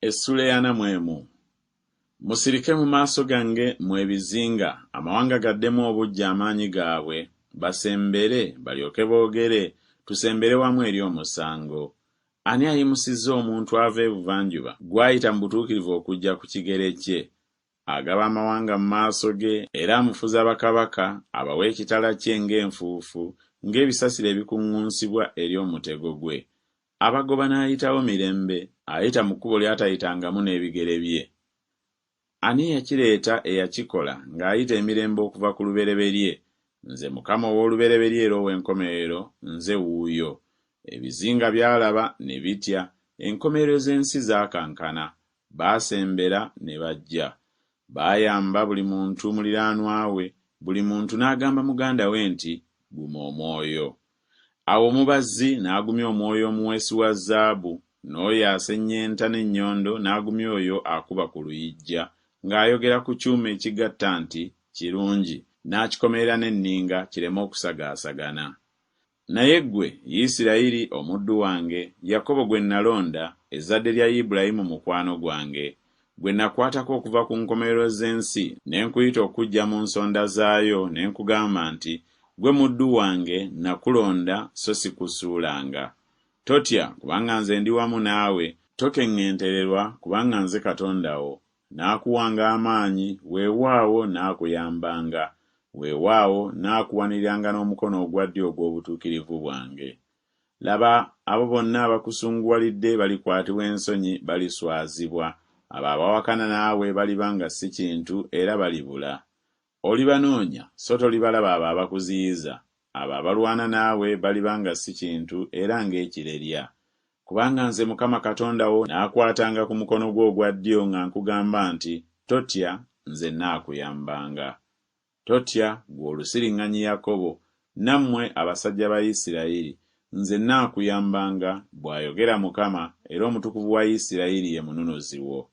Essuula ya namwemu. Musirike mu maaso gange mwe bizinga, amawanga gaddemu obujja amaanyi gaabwe, basembere balyoke boogere, tusembere wamu eri omusango. Ani ayimusizza omuntu ava ebuvanjuba, gw'ayita mu butuukirivu okujja ku kigere kye? Agaba amawanga mu maaso ge, era amufuza bakabaka, abawa ekitala kye ng'enfuufu, ng'ebisasiro ebikuŋŋunsibwa eri omutego gwe. Abagoba n'ayitawo mirembe, ayita mu kkubo ly'atayitangamu n'ebigere bye. Ani eyakireeta eyakikola ng'ayita emirembe okuva ku lubereberye? Nze Mukama ow'olubereberye era ow'enkomerero, nze wuuyo. Ebizinga byalaba ne bitya, enkomerero z'ensi zaakankana, baasembera ne bajja. Baayamba buli muntu muliraanwa we, buli muntu n'agamba muganda we nti, guma omwoyo. Awo omubazzi n'agumya omwoyo omuweesi wa zaabu, n'oyo asennyenta n'ennyondo n'agumya oyo akuba ku luyijja, ng'ayogera ku kyuma ekigatta nti kirungi, n'akikomerera n'enninga kireme okusagaasagana. Naye ggwe, Isirayiri omuddu wange, Yakobo gwe nalonda, ezzadde lya Ibulayimu mukwano gwange, gwe nakwatako okuva ku nkomerero z'ensi, ne nkuyita okujja mu nsonda zaayo, ne nkugamba nti, gwe muddu wange, nakulonda so sikusuulanga. Totya, kubanga nze ndi wamu naawe, tokeŋŋentererwa, kubanga nze Katonda wo. Naakuwanga amaanyi, weewaawo naakuyambanga, weewaawo naakuwaniriranga n'omukono ogwa ddyo ogw'obutuukirivu bwange. Laba, abo bonna abakusunguwalidde balikwatibwa ensonyi, baliswazibwa. Abo abawakana naawe balibanga si kintu era balibula. Olibanoonya so tolibalaba abo abakuziyiza. Abo abalwana naawe balibanga si kintu era ng'ekirerya. Kubanga nze Mukama Katonda wo naakwatanga ku mukono gwo ogwa ddyo nga nkugamba nti, totya, nze naakuyambanga. Totya, ggwe Olusiriŋŋanyi Yakobo, nammwe abasajja ba Isirayiri, nze naakuyambanga, bw'ayogera Mukama, era Omutukuvu wa Isirayiri ye mununuzi wo.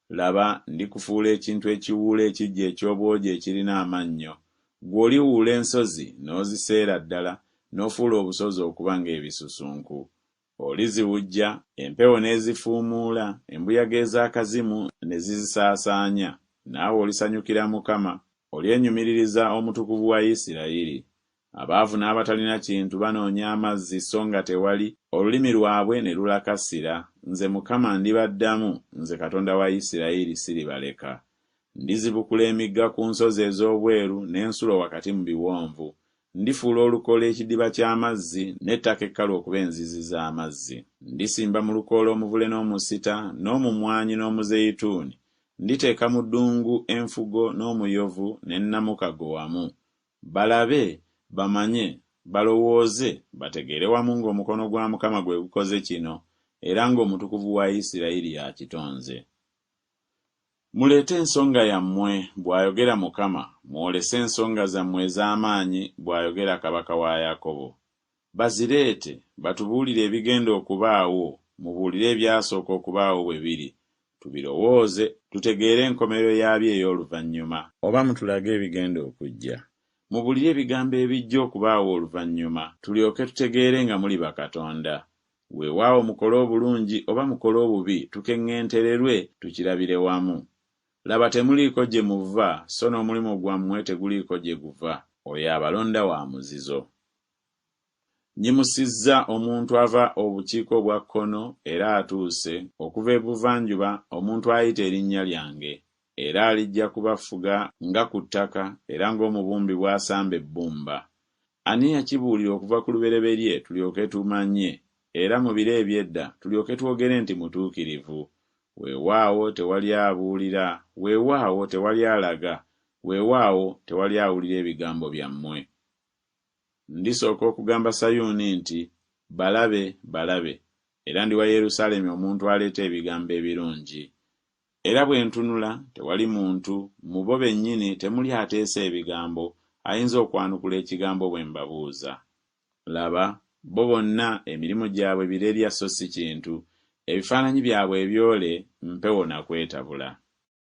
Laba, ndikufuula ekintu ekiwuula ekijja eky'obwogi ekirina amannyo. Ggwe oliwuula ensozi n'oziseera ddala, n'ofuula obusozi okuba ng'ebisusunku. Oliziwujja, empewo n'ezifuumuula, embuyaga ez'akazimu ne zizisaasaanya. Naawe olisanyukira Mukama, olyenyumiririza Omutukuvu wa Isirayiri. Abaavu n'abatalina kintu banoonya amazzi so nga tewali, olulimi lwabwe ne lulakasira. Nze Mukama ndibaddamu, nze Katonda wa Isirayiri siribaleka. Ndizibukula emigga ku nsozi ez'obweru n'ensulo wakati mu biwonvu. Ndifuula olukola ekidiba ky'amazzi n'ettaka ekkalu okuba enzizi z'amazzi. Ndisimba mu lukoola omuvule n'omusita, n'omumwanyi n'omuzeyituuni. Nditeeka mu ddungu enfugo n'omuyovu n'ennamukago wamu. Balabe, bamanye, balowooze, bategeere wamu ng'omukono gwa Mukama gwe gukoze kino, era ng'Omutukuvu wa Isirayiri yakitonze. Muleete ensonga yammwe, bw'ayogera Mukama, mwolese ensonga zammwe ez'amaanyi, bw'ayogera Kabaka wa Yakobo. Bazireete, batubuulire ebigenda okubaawo, mubuulire ebyasooka okubaawo bwe biri. Tubirowooze, tutegeere enkomerero yabyo ey'oluvannyuma, oba mutulage ebigenda okujja. Mubuulire ebigambo ebijja okubaawo oluvannyuma, tulyoke tutegeere nga muli bakatonda. Weewaawo mukole obulungi oba mukole obubi, tukeŋŋentererwe, tukirabire wamu. Laba temuliiko gye muva, so n'omulimu gwammwe teguliiko gye guva. Oyo abalonda wa muzizo. Nyimusizza omuntu ava obukiiko obwa kkono era atuuse, okuva ebuvanjuba omuntu ayita erinnya lyange, era alijja kubafuga nga ku ttaka era ng'omubumbi bw'asamba ebbumba. Ani yakibuulira okuva ku lubereberye tulyoke tumanye, era mu biro eby'edda tulyoke twogere nti mutuukirivu. Weewaawo tewali abuulira, weewaawo tewali alaga, weewaawo tewali awulira ebigambo byammwe. Ndisooka okugamba Sayuuni nti, balabe, balabe, era ndiwa Yerusaalemi omuntu aleeta ebigambo ebirungi. Era bwe ntunula, tewali muntu, mu bo bennyini temuli ateesa ebigambo, ayinza okwanukula ekigambo bwe mbabuuza. Laba, bo bonna emirimu gyabwe birerya so si kintu, ebifaananyi byabwe ebyole mpewo na kwetabula.